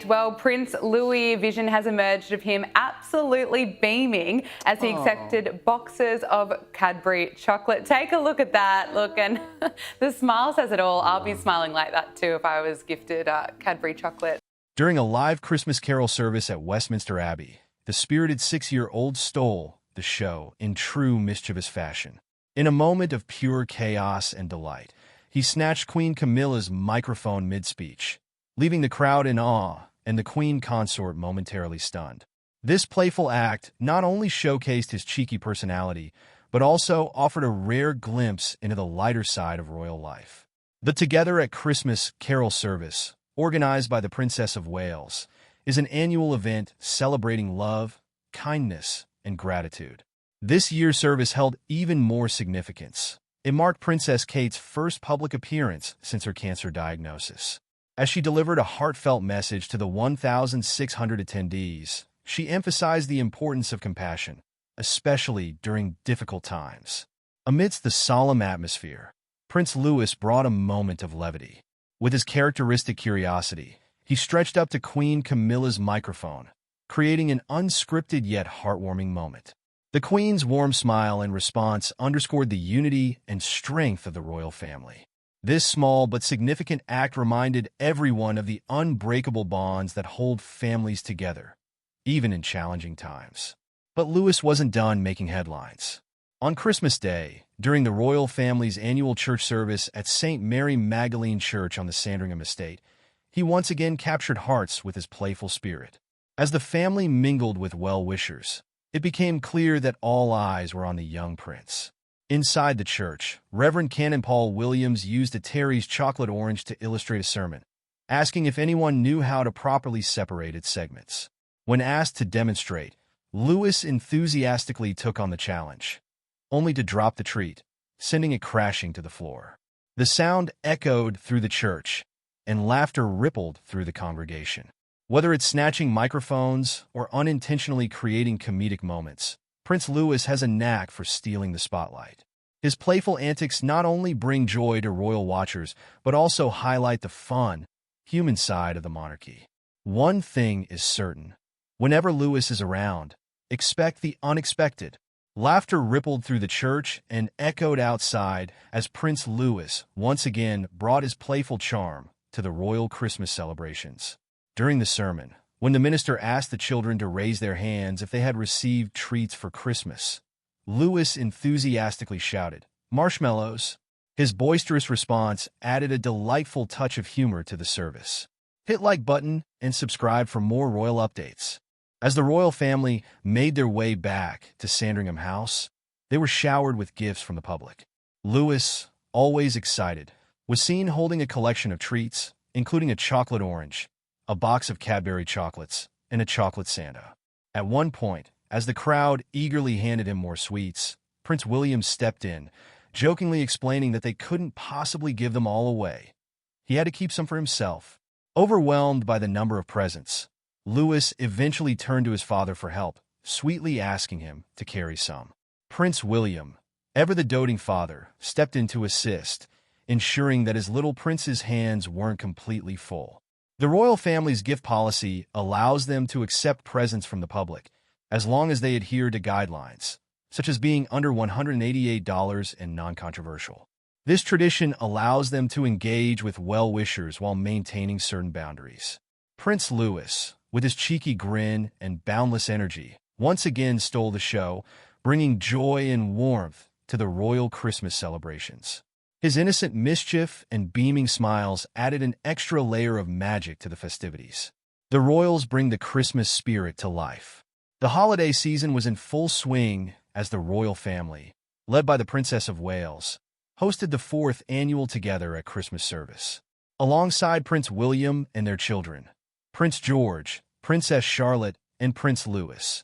Well, Prince Louis' vision has emerged of him absolutely beaming as he accepted boxes of Cadbury chocolate. Take a look at that. Look, and the smile says it all. I'll be smiling like that too if I was gifted Cadbury chocolate. During a live Christmas carol service at Westminster Abbey, the spirited 6-year-old stole the show in true mischievous fashion. In a moment of pure chaos and delight, he snatched Queen Camilla's microphone mid-speech, leaving the crowd in awe and the Queen Consort momentarily stunned. This playful act not only showcased his cheeky personality, but also offered a rare glimpse into the lighter side of royal life. The Together at Christmas carol service, organized by the Princess of Wales, is an annual event celebrating love, kindness, and gratitude. This year's service held even more significance. It marked Princess Kate's first public appearance since her cancer diagnosis. As she delivered a heartfelt message to the 1,600 attendees, she emphasized the importance of compassion, especially during difficult times. Amidst the solemn atmosphere, Prince Louis brought a moment of levity. With his characteristic curiosity, he stretched up to Queen Camilla's microphone, creating an unscripted yet heartwarming moment. The Queen's warm smile and response underscored the unity and strength of the royal family. This small but significant act reminded everyone of the unbreakable bonds that hold families together, even in challenging times. But Louis wasn't done making headlines. On Christmas Day, during the royal family's annual church service at St. Mary Magdalene Church on the Sandringham estate, he once again captured hearts with his playful spirit. As the family mingled with well-wishers, it became clear that all eyes were on the young prince. Inside the church, Reverend Canon Paul Williams used a Terry's chocolate orange to illustrate a sermon, asking if anyone knew how to properly separate its segments. When asked to demonstrate, Louis enthusiastically took on the challenge, only to drop the treat, sending it crashing to the floor. The sound echoed through the church, and laughter rippled through the congregation. Whether it's snatching microphones or unintentionally creating comedic moments, Prince Louis has a knack for stealing the spotlight. His playful antics not only bring joy to royal watchers, but also highlight the fun, human side of the monarchy. One thing is certain. Whenever Louis is around, expect the unexpected. Laughter rippled through the church and echoed outside as Prince Louis once again brought his playful charm to the royal Christmas celebrations. During the sermon, when the minister asked the children to raise their hands if they had received treats for Christmas, Louis enthusiastically shouted, "Marshmallows!" His boisterous response added a delightful touch of humor to the service. Hit like button and subscribe for more royal updates. As the royal family made their way back to Sandringham House, they were showered with gifts from the public. Louis, always excited, was seen holding a collection of treats, including a chocolate orange, a box of Cadbury chocolates, and a chocolate Santa. At one point, as the crowd eagerly handed him more sweets, Prince William stepped in, jokingly explaining that they couldn't possibly give them all away. He had to keep some for himself. Overwhelmed by the number of presents, Louis eventually turned to his father for help, sweetly asking him to carry some. Prince William, ever the doting father, stepped in to assist, ensuring that his little prince's hands weren't completely full. The royal family's gift policy allows them to accept presents from the public, as long as they adhere to guidelines, such as being under $188 and non-controversial. This tradition allows them to engage with well-wishers while maintaining certain boundaries. Prince Louis, with his cheeky grin and boundless energy, once again stole the show, bringing joy and warmth to the royal Christmas celebrations. His innocent mischief and beaming smiles added an extra layer of magic to the festivities. The royals bring the Christmas spirit to life. The holiday season was in full swing as the royal family, led by the Princess of Wales, hosted the 4th annual Together at Christmas service. Alongside Prince William and their children, Prince George, Princess Charlotte, and Prince Louis,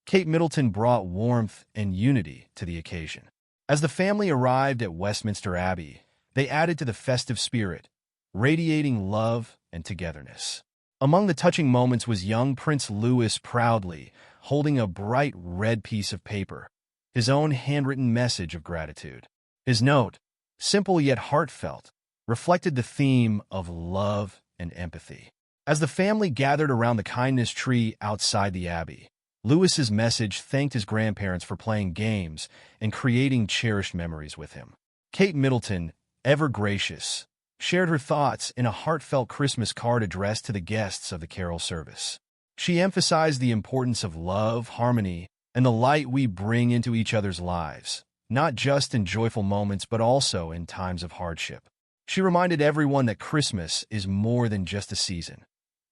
Kate Middleton brought warmth and unity to the occasion. As the family arrived at Westminster Abbey, they added to the festive spirit, radiating love and togetherness. Among the touching moments was young Prince Louis proudly holding a bright red piece of paper, his own handwritten message of gratitude. His note, simple yet heartfelt, reflected the theme of love and empathy. As the family gathered around the kindness tree outside the Abbey, Lewis's message thanked his grandparents for playing games and creating cherished memories with him. Kate Middleton, ever gracious, shared her thoughts in a heartfelt Christmas card addressed to the guests of the carol service. She emphasized the importance of love, harmony, and the light we bring into each other's lives, not just in joyful moments but also in times of hardship. She reminded everyone that Christmas is more than just a season.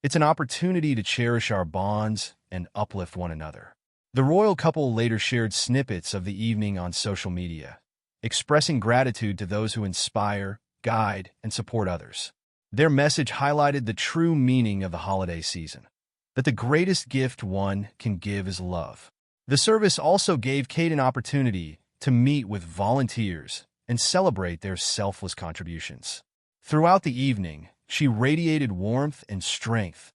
It's an opportunity to cherish our bonds and uplift one another. The royal couple later shared snippets of the evening on social media, expressing gratitude to those who inspire, guide, and support others. Their message highlighted the true meaning of the holiday season, that the greatest gift one can give is love. The service also gave Kate an opportunity to meet with volunteers and celebrate their selfless contributions. Throughout the evening, she radiated warmth and strength,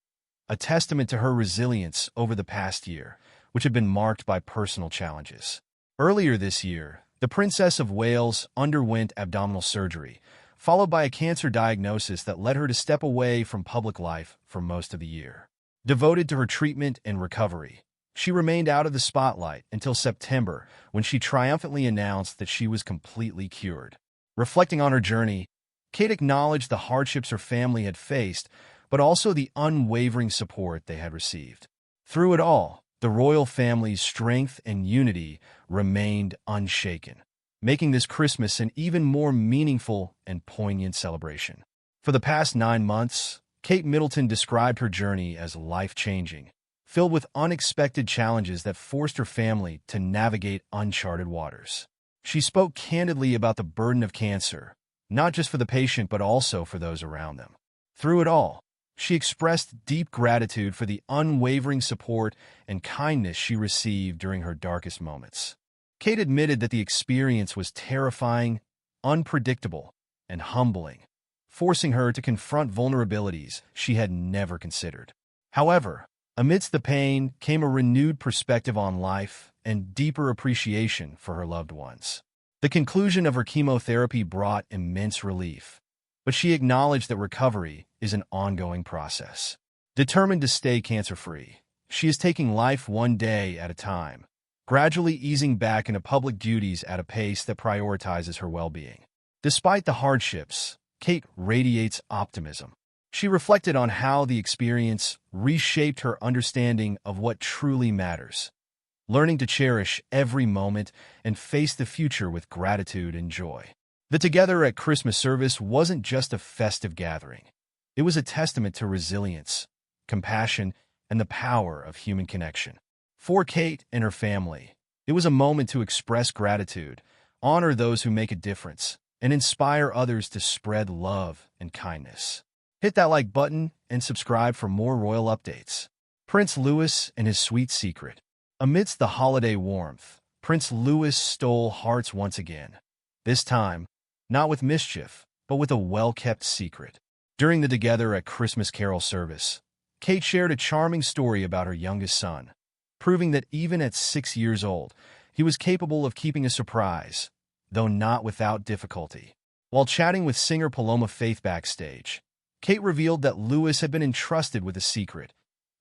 a testament to her resilience over the past year, which had been marked by personal challenges. Earlier this year, the Princess of Wales underwent abdominal surgery, followed by a cancer diagnosis that led her to step away from public life for most of the year. Devoted to her treatment and recovery, she remained out of the spotlight until September, when she triumphantly announced that she was completely cured. Reflecting on her journey, Kate acknowledged the hardships her family had faced, but also the unwavering support they had received. Through it all, the royal family's strength and unity remained unshaken, making this Christmas an even more meaningful and poignant celebration. For the past 9 months, Kate Middleton described her journey as life-changing, filled with unexpected challenges that forced her family to navigate uncharted waters. She spoke candidly about the burden of cancer, not just for the patient but also for those around them. Through it all, she expressed deep gratitude for the unwavering support and kindness she received during her darkest moments. Kate admitted that the experience was terrifying, unpredictable, and humbling, forcing her to confront vulnerabilities she had never considered. However, amidst the pain came a renewed perspective on life and deeper appreciation for her loved ones. The conclusion of her chemotherapy brought immense relief, but she acknowledged that recovery is an ongoing process. Determined to stay cancer-free, she is taking life one day at a time, gradually easing back into public duties at a pace that prioritizes her well-being. Despite the hardships, Kate radiates optimism. She reflected on how the experience reshaped her understanding of what truly matters, learning to cherish every moment and face the future with gratitude and joy. The Together at Christmas service wasn't just a festive gathering. It was a testament to resilience, compassion, and the power of human connection. For Kate and her family, it was a moment to express gratitude, honor those who make a difference, and inspire others to spread love and kindness. Hit that like button and subscribe for more royal updates. Prince Louis and his sweet secret. Amidst the holiday warmth, Prince Louis stole hearts once again. This time, not with mischief, but with a well-kept secret. During the Together at Christmas carol service, Kate shared a charming story about her youngest son, proving that even at 6 years old, he was capable of keeping a surprise, though not without difficulty. While chatting with singer Paloma Faith backstage, Kate revealed that Louis had been entrusted with a secret,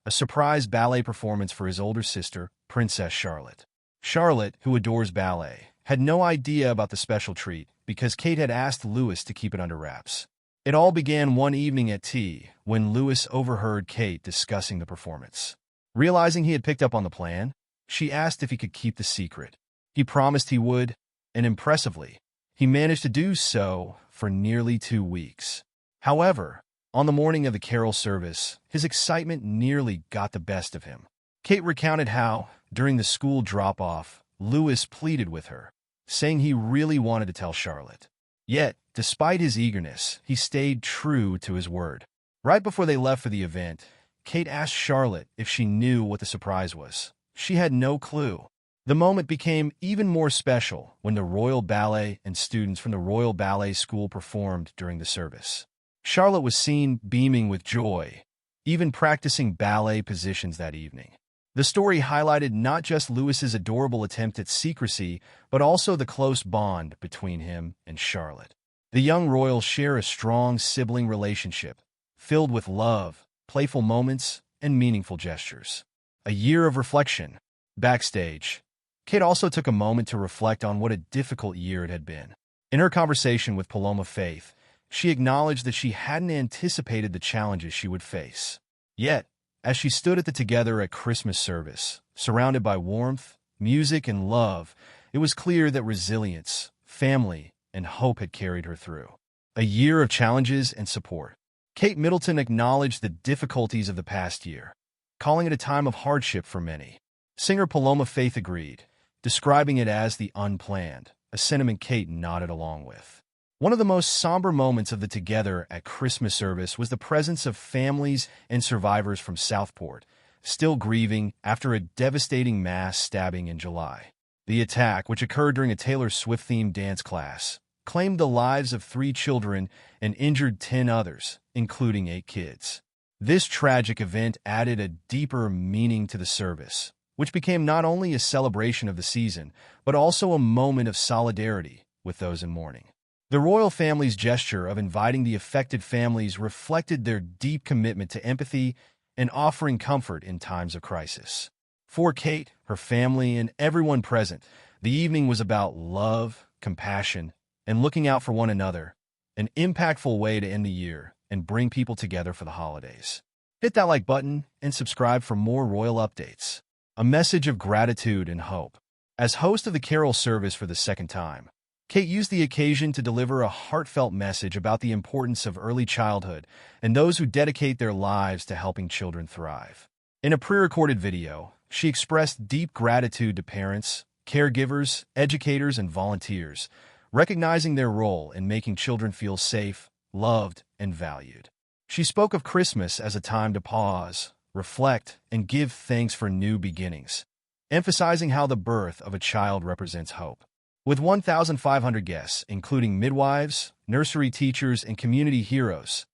a surprise ballet performance for his older sister, Princess Charlotte. Charlotte, who adores ballet, had no idea about the special treat because Kate had asked Louis to keep it under wraps. It all began one evening at tea when Louis overheard Kate discussing the performance. Realizing he had picked up on the plan, she asked if he could keep the secret. He promised he would, and impressively, he managed to do so for nearly 2 weeks. However, on the morning of the carol service, his excitement nearly got the best of him. Kate recounted how, during the school drop-off, Louis pleaded with her, saying he really wanted to tell Charlotte. Yet, despite his eagerness, he stayed true to his word. Right before they left for the event, Kate asked Charlotte if she knew what the surprise was. She had no clue. The moment became even more special when the Royal Ballet and students from the Royal Ballet School performed during the service. Charlotte was seen beaming with joy, even practicing ballet positions that evening. The story highlighted not just Louis's adorable attempt at secrecy, but also the close bond between him and Charlotte. The young royals share a strong sibling relationship, filled with love, playful moments, and meaningful gestures. A year of reflection. Backstage, Kate also took a moment to reflect on what a difficult year it had been. In her conversation with Paloma Faith, she acknowledged that she hadn't anticipated the challenges she would face. Yet, as she stood at the Together at Christmas service, surrounded by warmth, music, and love, it was clear that resilience, family, and hope had carried her through. A year of challenges and support. Kate Middleton acknowledged the difficulties of the past year, calling it a time of hardship for many. Singer Paloma Faith agreed, describing it as the unplanned, a sentiment Kate nodded along with. One of the most somber moments of the Together at Christmas service was the presence of families and survivors from Southport, still grieving after a devastating mass stabbing in July. The attack, which occurred during a Taylor Swift-themed dance class, claimed the lives of 3 children and injured 10 others, including 8 kids. This tragic event added a deeper meaning to the service, which became not only a celebration of the season, but also a moment of solidarity with those in mourning. The royal family's gesture of inviting the affected families reflected their deep commitment to empathy and offering comfort in times of crisis. For Kate, her family, and everyone present, the evening was about love, compassion, and looking out for one another, an impactful way to end the year and bring people together for the holidays. Hit that like button and subscribe for more royal updates. A message of gratitude and hope. As host of the carol service for the second time, Kate used the occasion to deliver a heartfelt message about the importance of early childhood and those who dedicate their lives to helping children thrive. In a pre-recorded video, she expressed deep gratitude to parents, caregivers, educators, and volunteers, recognizing their role in making children feel safe, loved, and valued. She spoke of Christmas as a time to pause, reflect, and give thanks for new beginnings, emphasizing how the birth of a child represents hope. With 1,500 guests, including midwives, nursery teachers, and community heroes,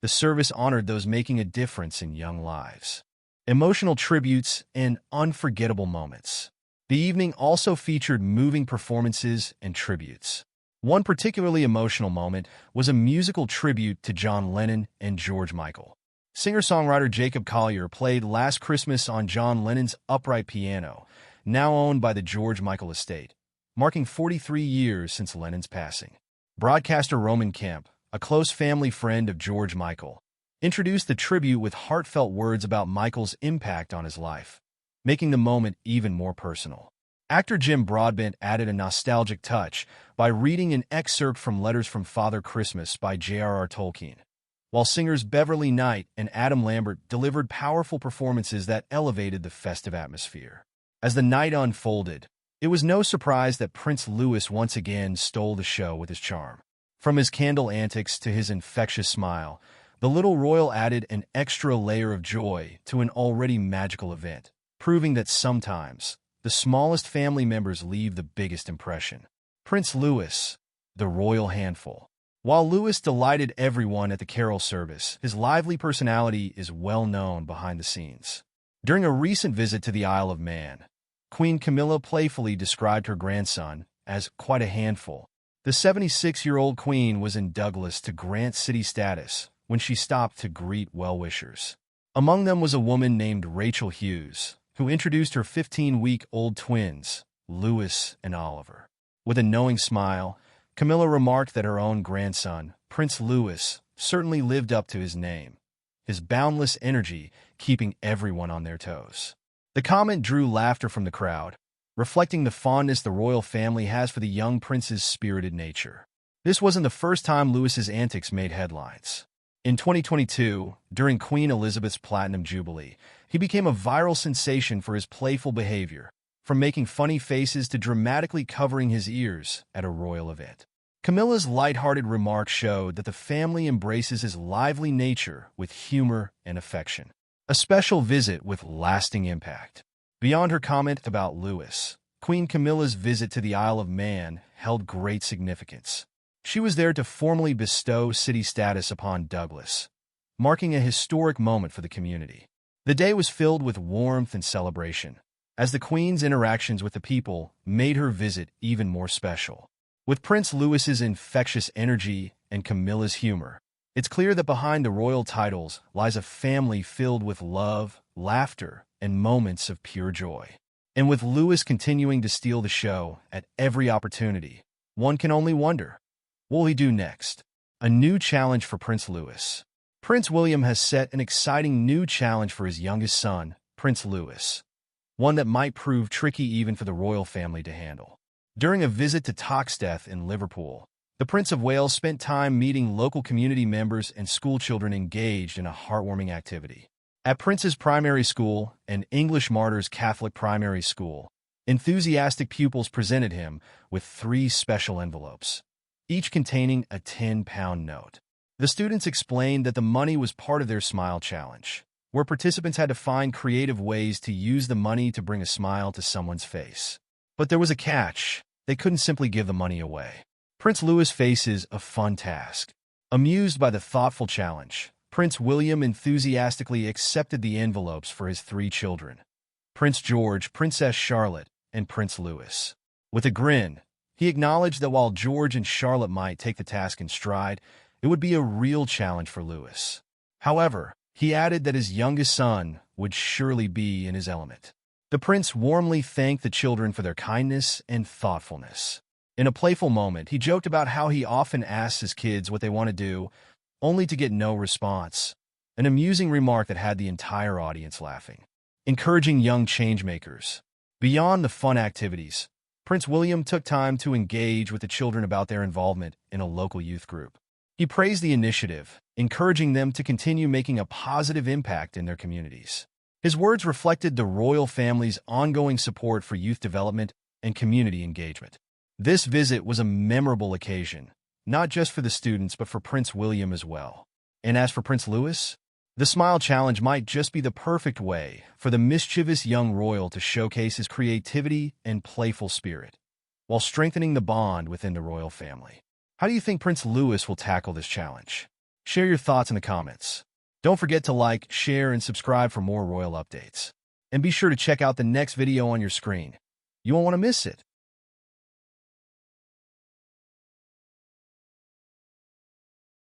the service honored those making a difference in young lives. Emotional tributes and unforgettable moments. The evening also featured moving performances and tributes. One particularly emotional moment was a musical tribute to John Lennon and George Michael. Singer-songwriter Jacob Collier played Last Christmas on John Lennon's upright piano, now owned by the George Michael estate, marking 43 years since Lennon's passing. Broadcaster Roman Kemp, a close family friend of George Michael, introduced the tribute with heartfelt words about Michael's impact on his life, making the moment even more personal. Actor Jim Broadbent added a nostalgic touch by reading an excerpt from Letters from Father Christmas by J.R.R. Tolkien, while singers Beverly Knight and Adam Lambert delivered powerful performances that elevated the festive atmosphere. As the night unfolded, it was no surprise that Prince Louis once again stole the show with his charm. From his candle antics to his infectious smile, the little royal added an extra layer of joy to an already magical event, proving that sometimes the smallest family members leave the biggest impression. Prince Louis, the royal handful. While Louis delighted everyone at the carol service, his lively personality is well known behind the scenes. During a recent visit to the Isle of Man, Queen Camilla playfully described her grandson as quite a handful. The 76-year-old queen was in Douglas to grant city status when she stopped to greet well-wishers. Among them was a woman named Rachel Hughes, who introduced her 15-week-old twins, Louis and Oliver. With a knowing smile, Camilla remarked that her own grandson, Prince Louis, certainly lived up to his name, his boundless energy keeping everyone on their toes. The comment drew laughter from the crowd, reflecting the fondness the royal family has for the young prince's spirited nature. This wasn't the first time Louis's antics made headlines. In 2022, during Queen Elizabeth's Platinum Jubilee, he became a viral sensation for his playful behavior, from making funny faces to dramatically covering his ears at a royal event. Camilla's lighthearted remarks showed that the family embraces his lively nature with humor and affection. A special visit with lasting impact. Beyond her comment about Louis, Queen Camilla's visit to the Isle of Man held great significance. She was there to formally bestow city status upon Douglas, marking a historic moment for the community. The day was filled with warmth and celebration, as the Queen's interactions with the people made her visit even more special. With Prince Louis's infectious energy and Camilla's humor, It's clear that behind the royal titles lies a family filled with love, laughter, and moments of pure joy. And with Louis continuing to steal the show at every opportunity, one can only wonder, what will he do next? A new challenge for Prince Louis. Prince William has set an exciting new challenge for his youngest son, Prince Louis, one that might prove tricky even for the royal family to handle. During a visit to Toxteth in Liverpool, the Prince of Wales spent time meeting local community members and schoolchildren engaged in a heartwarming activity. At Prince's primary school, an English Martyrs Catholic primary school, enthusiastic pupils presented him with 3 special envelopes, each containing a £10 note. The students explained that the money was part of their Smile Challenge, where participants had to find creative ways to use the money to bring a smile to someone's face. But there was a catch. They couldn't simply give the money away. Prince Louis faces a fun task. Amused by the thoughtful challenge, Prince William enthusiastically accepted the envelopes for his 3 children, Prince George, Princess Charlotte, and Prince Louis. With a grin, he acknowledged that while George and Charlotte might take the task in stride, it would be a real challenge for Louis. However, he added that his youngest son would surely be in his element. The prince warmly thanked the children for their kindness and thoughtfulness. In a playful moment, he joked about how he often asks his kids what they want to do, only to get no response, an amusing remark that had the entire audience laughing. Encouraging young changemakers. Beyond the fun activities, Prince William took time to engage with the children about their involvement in a local youth group. He praised the initiative, encouraging them to continue making a positive impact in their communities. His words reflected the royal family's ongoing support for youth development and community engagement. This visit was a memorable occasion, not just for the students but for Prince William as well. And as for Prince Louis, the Smile Challenge might just be the perfect way for the mischievous young royal to showcase his creativity and playful spirit, while strengthening the bond within the royal family. How do you think Prince Louis will tackle this challenge? Share your thoughts in the comments. Don't forget to like, share, and subscribe for more royal updates. And be sure to check out the next video on your screen. You won't want to miss it.